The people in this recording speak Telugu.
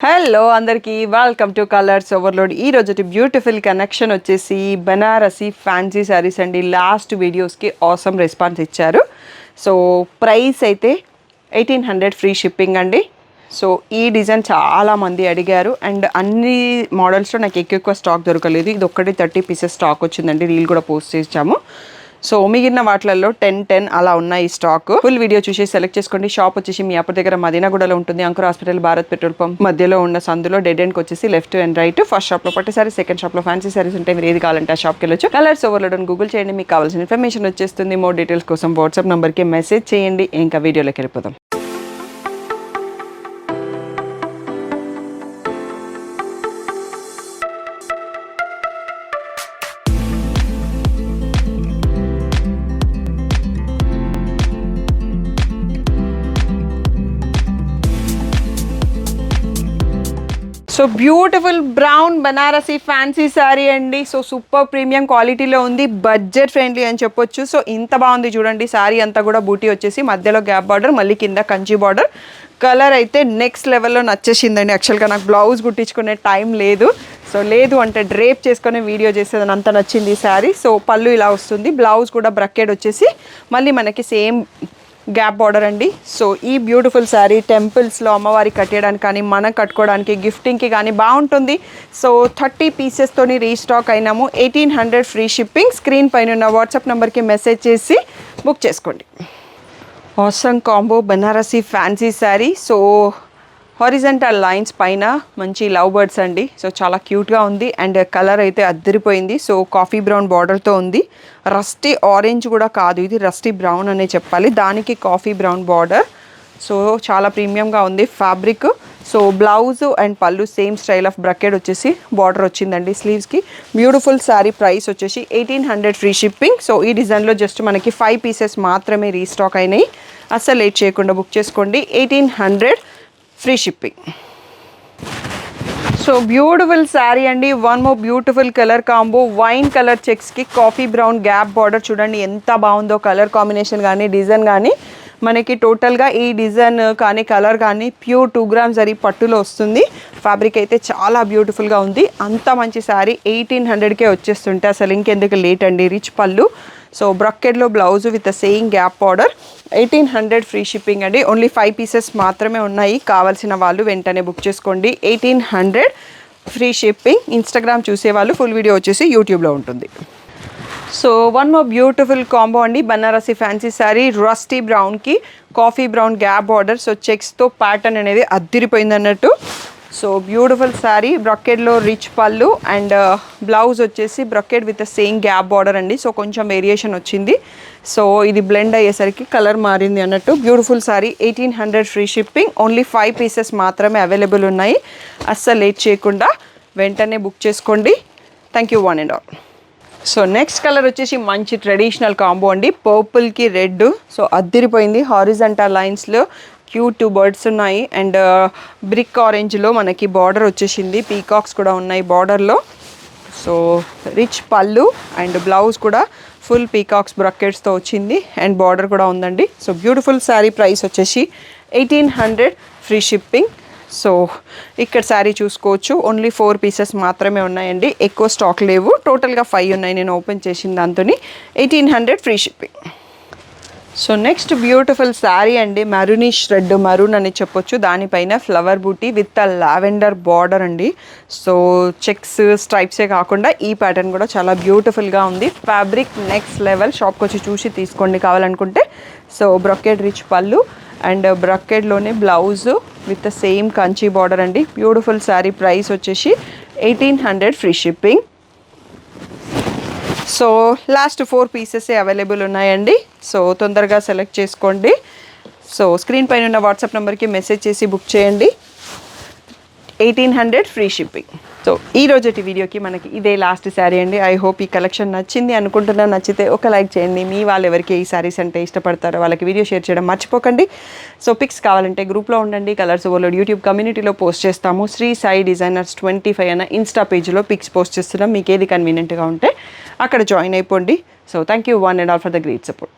హలో అందరికీ వెల్కమ్ టు కలర్స్ ఓవర్లోడ్. ఈ రోజు బ్యూటిఫుల్ కనెక్షన్ వచ్చేసి బనారసి ఫ్యాన్సీ శారీస్ అండి. లాస్ట్ వీడియోస్కి ఆసమ్ రెస్పాన్స్ ఇచ్చారు. సో ప్రైస్ అయితే 1800 ఫ్రీ షిప్పింగ్ అండి. సో ఈ డిజైన్ చాలామంది అడిగారు అండ్ అన్ని మోడల్స్లో నాకు ఎక్కువ స్టాక్ దొరకలేదు. ఇది ఒక్కటి 30 పీసెస్ స్టాక్ వచ్చిందండి. రీల్ కూడా పోస్ట్ చేసాము. సో మిగిలిన వాటిలలో 10 అలా ఉన్నాయి స్టాక్. ఫుల్ వీడియో చూసి సెలెక్ట్ చేసుకోండి. షాప్ వచ్చేసి మీ అప్పటి దగ్గర మదీనాగూడలో ఉంటుంది. Ankur hospital, Bharat petrol pump మధ్యలో ఉన్న సందులో డెడ్ ఎండ్కి వచ్చేసి లెఫ్ట్ అండ్ రైట్. ఫస్ట్ షాప్లో పట్టు సారీ, సెకండ్ షాప్లో ఫ్యాన్సీ సారీస్ ఉంటాయి. మీరు ఏది కావాలంటే ఆ షాప్కి వెళ్ళొచ్చు. కలర్స్ ఓవర్లోడ్ అని గూగుల్ చేయండి, మీకు కావాల్సిన ఇన్ఫర్మేషన్ వచ్చేస్తుంది. మోర్ డీటెయిల్స్ కోసం వాట్సాప్ నెంబర్కి మెసేజ్ చేయండి. ఇంకా వీడియోలోకి వెళ్ళిపోదాం. So beautiful brown Banarasi fancy sari అండి. సో సూపర్ ప్రీమియం క్వాలిటీలో ఉంది, బడ్జెట్ ఫ్రెండ్లీ అని చెప్పొచ్చు. సో ఇంత బాగుంది చూడండి. శారీ అంతా కూడా బూటీ వచ్చేసి మధ్యలో గ్యాప్ బార్డర్, మళ్ళీ కింద కంచి బార్డర్. కలర్ అయితే నెక్స్ట్ లెవెల్లో నచ్చేసిందండి. యాక్చువల్గా నాకు బ్లౌజ్ కుట్టించుకునే టైం లేదు. సో లేదు అంటే డ్రేప్ చేసుకునే వీడియో చేసేదని అంత నచ్చింది ఈ శారీ. సో పళ్ళు ఇలా వస్తుంది, బ్లౌజ్ కూడా బ్రకెట్ వచ్చేసి మళ్ళీ మనకి సేమ్ గ్యాప్ బార్డర్ అండి. సో ఈ బ్యూటిఫుల్ శారీ టెంపుల్స్లో అమ్మవారికి కట్టేయడానికి కానీ మనం కట్టుకోవడానికి గిఫ్టింగ్కి కానీ బాగుంటుంది. సో 30 పీసెస్తోని రీస్టాక్ అయినాము. 1800 ఫ్రీ షిప్పింగ్. స్క్రీన్ పైన ఉన్న వాట్సాప్ నెంబర్కి మెసేజ్ చేసి బుక్ చేసుకోండి. Awesome combo Banarasi fancy sari. So horizontal lines పైన మంచి లవ్ బర్డ్స్ అండి. సో చాలా క్యూట్గా ఉంది అండ్ కలర్ అయితే అద్దరిపోయింది. సో కాఫీ బ్రౌన్ బార్డర్తో ఉంది. రస్టీ ఆరెంజ్ కూడా కాదు, ఇది రస్టీ బ్రౌన్ అనే చెప్పాలి. దానికి కాఫీ బ్రౌన్ బార్డర్. సో చాలా ప్రీమియంగా ఉంది ఫ్యాబ్రిక్. సో బ్లౌజ్ అండ్ పళ్ళు సేమ్ స్టైల్ ఆఫ్ బ్రకెట్ వచ్చేసి బార్డర్ వచ్చిందండి స్లీవ్స్కి. బ్యూటిఫుల్ శారీ. ప్రైస్ వచ్చేసి 1800 ఫ్రీ షిప్పింగ్. సో ఈ డిజైన్లో జస్ట్ మనకి 5 పీసెస్ మాత్రమే రీస్టాక్ అయినాయి. అస్సలు లేట్ చేయకుండా బుక్ చేసుకోండి. 1800 free shipping. So beautiful sari అండి. One more beautiful colour combo. Wine colour చెక్స్కి కాఫీ బ్రౌన్ గ్యాప్ బార్డర్. చూడండి ఎంత బాగుందో కలర్ కాంబినేషన్ కానీ డిజైన్ కానీ. మనకి టోటల్గా ఈ డిజైన్ కానీ కలర్ కానీ ప్యూర్ 2 గ్రామ్స్ జరీ పట్టులో వస్తుంది. ఫ్యాబ్రిక్ అయితే చాలా బ్యూటిఫుల్గా ఉంది. అంత మంచి శారీ 1800కే వచ్చేస్తుంటే అసలు ఇంకెందుకు లేట్ అండి. రిచ్ పళ్ళు. సో బ్రకెట్లో blouse with saying gap border. 1800 free shipping అండి. ఓన్లీ 5 పీసెస్ మాత్రమే ఉన్నాయి. కావాల్సిన వాళ్ళు వెంటనే బుక్ చేసుకోండి. 1800 ఫ్రీ షిప్పింగ్. ఇన్స్టాగ్రామ్ చూసేవాళ్ళు ఫుల్ వీడియో వచ్చేసి యూట్యూబ్లో ఉంటుంది. So one more beautiful combo అండి. బనారసి ఫ్యాన్సీ శారీ రస్టీ బ్రౌన్కి coffee brown gap border. So చెక్స్తో ప్యాటర్న్ అనేది అద్దిరిపోయింది అన్నట్టు. So beautiful sari. బ్రకెట్లో రిచ్ పళ్ళు అండ్ బ్లౌజ్ వచ్చేసి bracket with same gap border అండి. సో కొంచెం వేరియేషన్ వచ్చింది. సో ఇది బ్లెండ్ అయ్యేసరికి కలర్ మారింది అన్నట్టు. Beautiful sari. 1800 free shipping. Only 5 pieces మాత్రమే అవైలబుల్ ఉన్నాయి. అస్సలు లేట్ చేయకుండా వెంటనే బుక్ చేసుకోండి. Thank you one and all. So next colour వచ్చేసి మంచి ట్రెడిషనల్ కాంబో అండి. పర్పుల్కి రెడ్. సో అద్దిరిపోయింది. హారిజంటల్ లైన్స్లో క్యూట్ 2 బర్డ్స్ ఉన్నాయి అండ్ బ్రిక్ ఆరెంజ్లో మనకి బార్డర్ వచ్చేసింది. పీకాక్స్ కూడా ఉన్నాయి బార్డర్లో. సో రిచ్ పళ్ళు అండ్ బ్లౌజ్ కూడా ఫుల్ పీకాక్స్ బ్రకెట్స్తో వచ్చింది అండ్ బార్డర్ కూడా ఉందండి. So beautiful sari. ప్రైస్ వచ్చేసి 1800 ఫ్రీ షిప్పింగ్. సో ఇక్కడ శారీ చూసుకోవచ్చు. ఓన్లీ 4 పీసెస్ మాత్రమే ఉన్నాయండి. ఎక్కువ స్టాక్ లేవు. టోటల్గా 5 ఉన్నాయి నేను ఓపెన్ చేసిన దాంతో. 1800 free shipping. So next beautiful sari అండి. మెరూనిష్ రెడ్, మరూన్ అని చెప్పొచ్చు. దానిపైన ఫ్లవర్ బూటీ విత్ లావెండర్ బార్డర్ అండి. సో చెక్స్ స్ట్రైప్సే కాకుండా ఈ ప్యాటర్న్ కూడా చాలా బ్యూటిఫుల్గా ఉంది. Fabric next level. షాప్కి వచ్చి చూసి తీసుకోండి కావాలనుకుంటే. సో బ్రకెట్ రిచ్ పళ్ళు అండ్ బ్రకెట్లోనే blouse with same Kanchi border అండి. బ్యూటిఫుల్ శారీ. ప్రైస్ వచ్చేసి 1800 free shipping. So last 4 pieces available ఉన్నాయండి. సో తొందరగా సెలెక్ట్ చేసుకోండి. సో స్క్రీన్ పైన ఉన్న వాట్సాప్ నెంబర్కి మెసేజ్ చేసి బుక్ చేయండి. 1800 ఫ్రీ షిప్పింగ్. సో ఈ రోజుటి వీడియోకి మనకి ఇదే లాస్ట్ శారీ అండి. ఐ హోప్ ఈ కలెక్షన్ నచ్చింది అనుకుంటున్నా. నచ్చితే ఒక లైక్ చేయండి. మీ వాళ్ళు ఎవరికి ఈ శారీస్ అంటే ఇష్టపడతారో వాళ్ళకి వీడియో షేర్ చేయడం మర్చిపోకండి. సో పిక్స్ కావాలంటే గ్రూప్లో ఉండండి. కలర్స్ ఓవర్లోడ్ యూట్యూబ్ కమ్యూనిటీలో పోస్ట్ చేస్తాము. శ్రీ సాయి డిజైనర్స్ 25 అన్న ఇన్స్టా పేజ్లో పిక్స్ పోస్ట్ చేస్తున్నాం. మీకు ఏది కన్వీనియంట్గా ఉంటే అక్కడ జాయిన్ అయిపోండి. So thank you one and all for the great support.